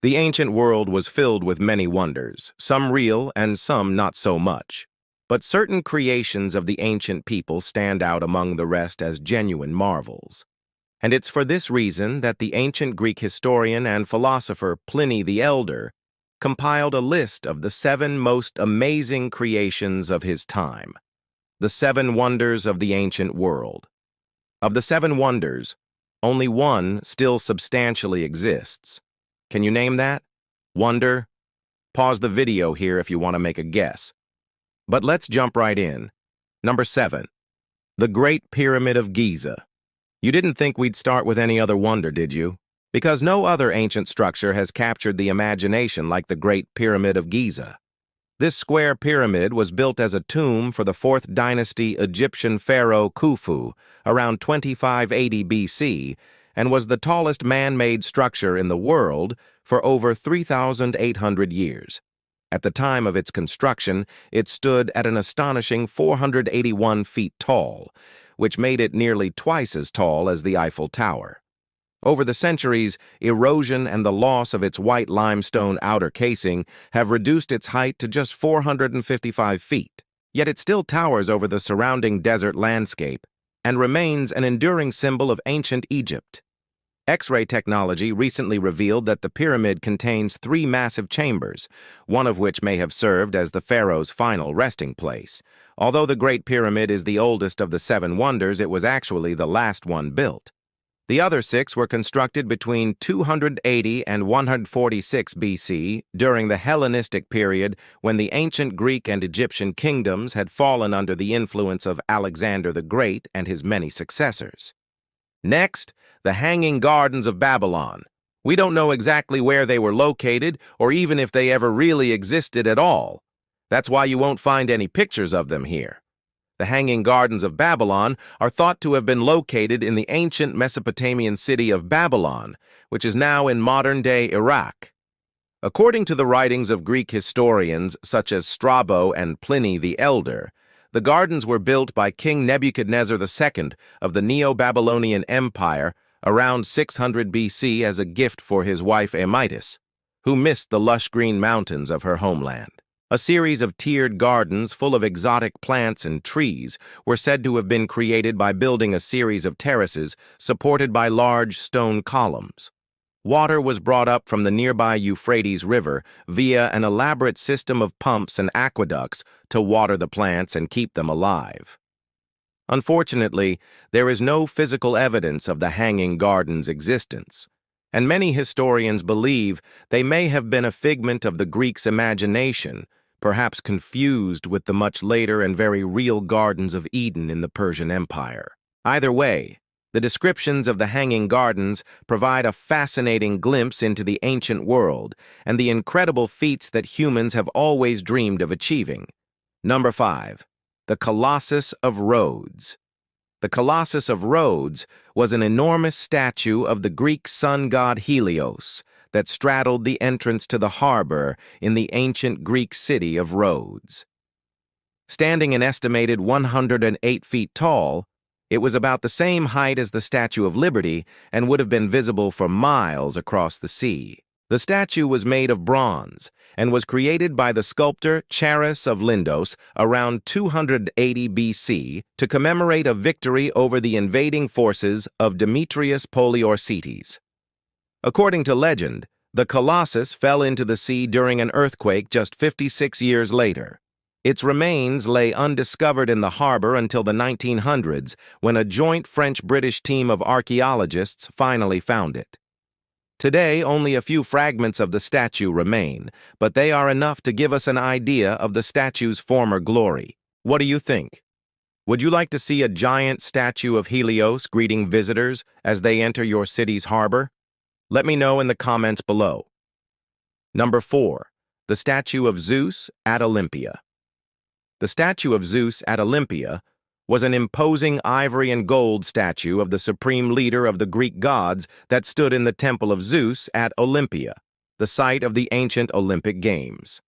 The ancient world was filled with many wonders, some real and some not so much. But certain creations of the ancient people stand out among the rest as genuine marvels. And it's for this reason that the ancient Greek historian and philosopher Pliny the Elder compiled a list of the 7 most amazing creations of his time, the 7 wonders of the ancient world. Of the 7 wonders, only one still substantially exists. Can you name that? Wonder? Pause the video here if you want to make a guess. But let's jump right in. Number 7. The Great Pyramid of Giza. You didn't think we'd start with any other wonder, did you? Because no other ancient structure has captured the imagination like the Great Pyramid of Giza. This square pyramid was built as a tomb for the 4th dynasty Egyptian pharaoh Khufu around 2580 BC and was the tallest man-made structure in the world for over 3,800 years. At the time of its construction, it stood at an astonishing 481 feet tall, which made it nearly twice as tall as the Eiffel Tower. Over the centuries, erosion and the loss of its white limestone outer casing have reduced its height to just 455 feet, yet it still towers over the surrounding desert landscape and remains an enduring symbol of ancient Egypt. X-ray technology recently revealed that the pyramid contains 3 massive chambers, one of which may have served as the pharaoh's final resting place. Although the Great Pyramid is the oldest of the 7 wonders, it was actually the last one built. The other 6 were constructed between 280 and 146 BC during the Hellenistic period when the ancient Greek and Egyptian kingdoms had fallen under the influence of Alexander the Great and his many successors. Next, the Hanging Gardens of Babylon. We don't know exactly where they were located or even if they ever really existed at all. That's why you won't find any pictures of them here. The Hanging Gardens of Babylon are thought to have been located in the ancient Mesopotamian city of Babylon, which is now in modern-day Iraq. According to the writings of Greek historians such as Strabo and Pliny the Elder, the gardens were built by King Nebuchadnezzar II of the Neo-Babylonian Empire around 600 BC as a gift for his wife Amytis, who missed the lush green mountains of her homeland. A series of tiered gardens full of exotic plants and trees were said to have been created by building a series of terraces supported by large stone columns. Water was brought up from the nearby Euphrates River via an elaborate system of pumps and aqueducts to water the plants and keep them alive. Unfortunately, there is no physical evidence of the Hanging Gardens' existence, and many historians believe they may have been a figment of the Greeks' imagination, perhaps confused with the much later and very real Gardens of Eden in the Persian Empire. Either way, the descriptions of the Hanging Gardens provide a fascinating glimpse into the ancient world and the incredible feats that humans have always dreamed of achieving. Number 5. The Colossus of Rhodes. The Colossus of Rhodes was an enormous statue of the Greek sun god Helios that straddled the entrance to the harbor in the ancient Greek city of Rhodes. Standing an estimated 108 feet tall, it was about the same height as the Statue of Liberty and would have been visible for miles across the sea. The statue was made of bronze and was created by the sculptor Charis of Lindos around 280 BC to commemorate a victory over the invading forces of Demetrius Poliorcetes. According to legend, the Colossus fell into the sea during an earthquake just 56 years later. Its remains lay undiscovered in the harbor until the 1900s when a joint French-British team of archaeologists finally found it. Today, only a few fragments of the statue remain, but they are enough to give us an idea of the statue's former glory. What do you think? Would you like to see a giant statue of Helios greeting visitors as they enter your city's harbor? Let me know in the comments below. Number 4. The statue of Zeus at Olympia. The statue of Zeus at Olympia was an imposing ivory and gold statue of the supreme leader of the Greek gods that stood in the Temple of Zeus at Olympia, the site of the ancient Olympic Games.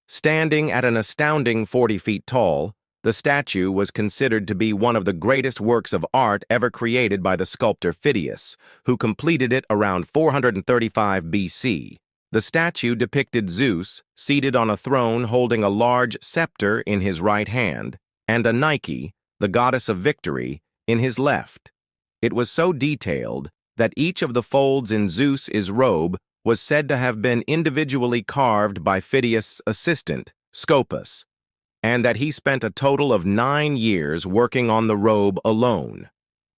Standing at an astounding 40 feet tall, the statue was considered to be one of the greatest works of art ever created by the sculptor Phidias, who completed it around 435 BC. The statue depicted Zeus seated on a throne holding a large scepter in his right hand and a Nike, the goddess of victory, in his left. It was so detailed that each of the folds in Zeus's robe was said to have been individually carved by Phidias' assistant, Scopas, and that he spent a total of 9 years working on the robe alone.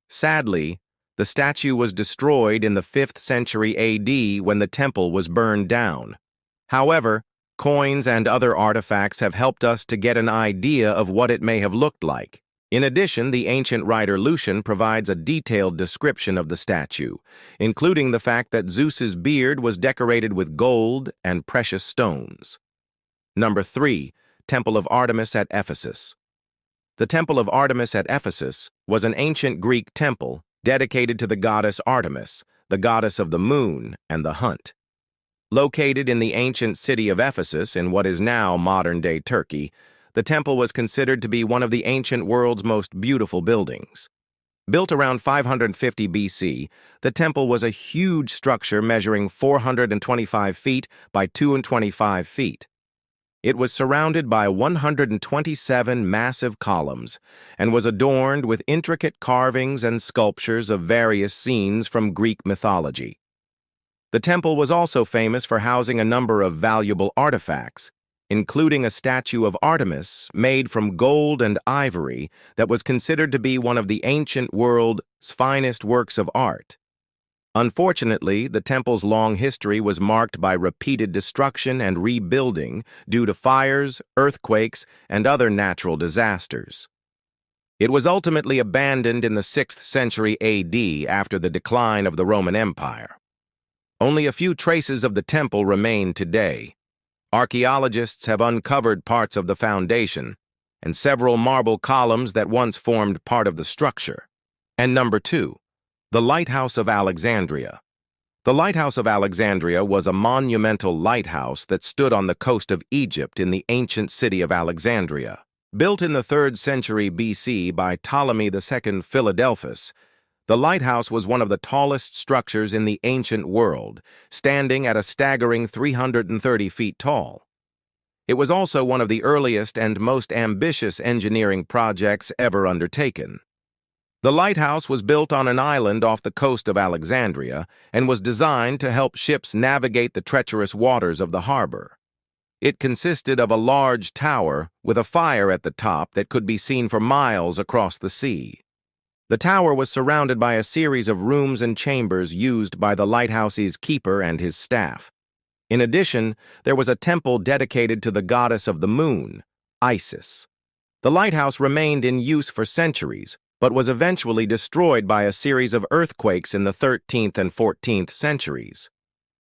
Sadly, the statue was destroyed in the 5th century AD when the temple was burned down. However, coins and other artifacts have helped us to get an idea of what it may have looked like. In addition, the ancient writer Lucian provides a detailed description of the statue, including the fact that Zeus's beard was decorated with gold and precious stones. Number 3. Temple of Artemis at Ephesus. The Temple of Artemis at Ephesus was an ancient Greek temple dedicated to the goddess Artemis, the goddess of the moon and the hunt. Located in the ancient city of Ephesus in what is now modern-day Turkey, the temple was considered to be one of the ancient world's most beautiful buildings. Built around 550 BC, the temple was a huge structure measuring 425 feet by 225 feet. It was surrounded by 127 massive columns and was adorned with intricate carvings and sculptures of various scenes from Greek mythology. The temple was also famous for housing a number of valuable artifacts, including a statue of Artemis made from gold and ivory that was considered to be one of the ancient world's finest works of art. Unfortunately, the temple's long history was marked by repeated destruction and rebuilding due to fires, earthquakes, and other natural disasters. It was ultimately abandoned in the 6th century AD after the decline of the Roman Empire. Only a few traces of the temple remain today. Archaeologists have uncovered parts of the foundation and several marble columns that once formed part of the structure. And number 2. The Lighthouse of Alexandria. The Lighthouse of Alexandria was a monumental lighthouse that stood on the coast of Egypt in the ancient city of Alexandria. Built in the 3rd century BC by Ptolemy II Philadelphus, the lighthouse was one of the tallest structures in the ancient world, standing at a staggering 330 feet tall. It was also one of the earliest and most ambitious engineering projects ever undertaken. The lighthouse was built on an island off the coast of Alexandria and was designed to help ships navigate the treacherous waters of the harbor. It consisted of a large tower with a fire at the top that could be seen for miles across the sea. The tower was surrounded by a series of rooms and chambers used by the lighthouse's keeper and his staff. In addition, there was a temple dedicated to the goddess of the moon, Isis. The lighthouse remained in use for centuries, but was eventually destroyed by a series of earthquakes in the 13th and 14th centuries.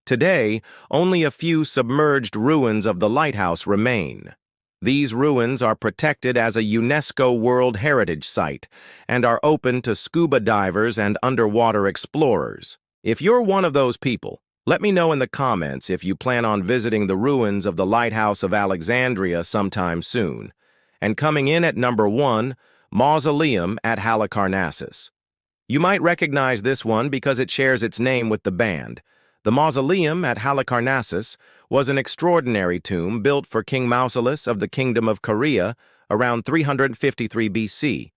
Today, only a few submerged ruins of the lighthouse remain. These ruins are protected as a UNESCO World Heritage Site and are open to scuba divers and underwater explorers. If you're one of those people, let me know in the comments if you plan on visiting the ruins of the Lighthouse of Alexandria sometime soon. And coming in at number 1, Mausoleum at Halicarnassus. You might recognize this one because it shares its name with the band. The Mausoleum at Halicarnassus was an extraordinary tomb built for King Mausolus of the Kingdom of Caria around 353 BC.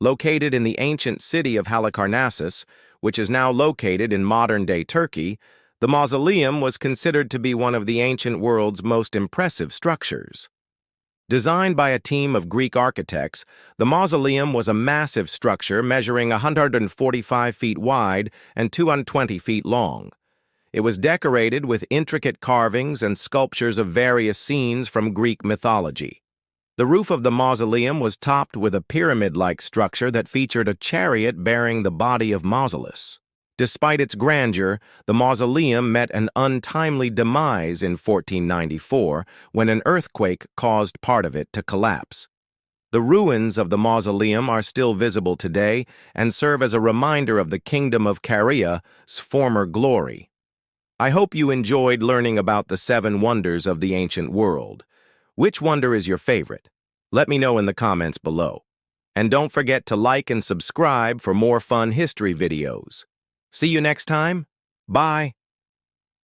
Located in the ancient city of Halicarnassus, which is now located in modern-day Turkey, the mausoleum was considered to be one of the ancient world's most impressive structures. Designed by a team of Greek architects, the mausoleum was a massive structure measuring 145 feet wide and 220 feet long. It was decorated with intricate carvings and sculptures of various scenes from Greek mythology. The roof of the mausoleum was topped with a pyramid-like structure that featured a chariot bearing the body of Mausolus. Despite its grandeur, the mausoleum met an untimely demise in 1494 when an earthquake caused part of it to collapse. The ruins of the mausoleum are still visible today and serve as a reminder of the Kingdom of Caria's former glory. I hope you enjoyed learning about the 7 wonders of the ancient world. Which wonder is your favorite? Let me know in the comments below. And don't forget to like and subscribe for more fun history videos. See you next time. Bye.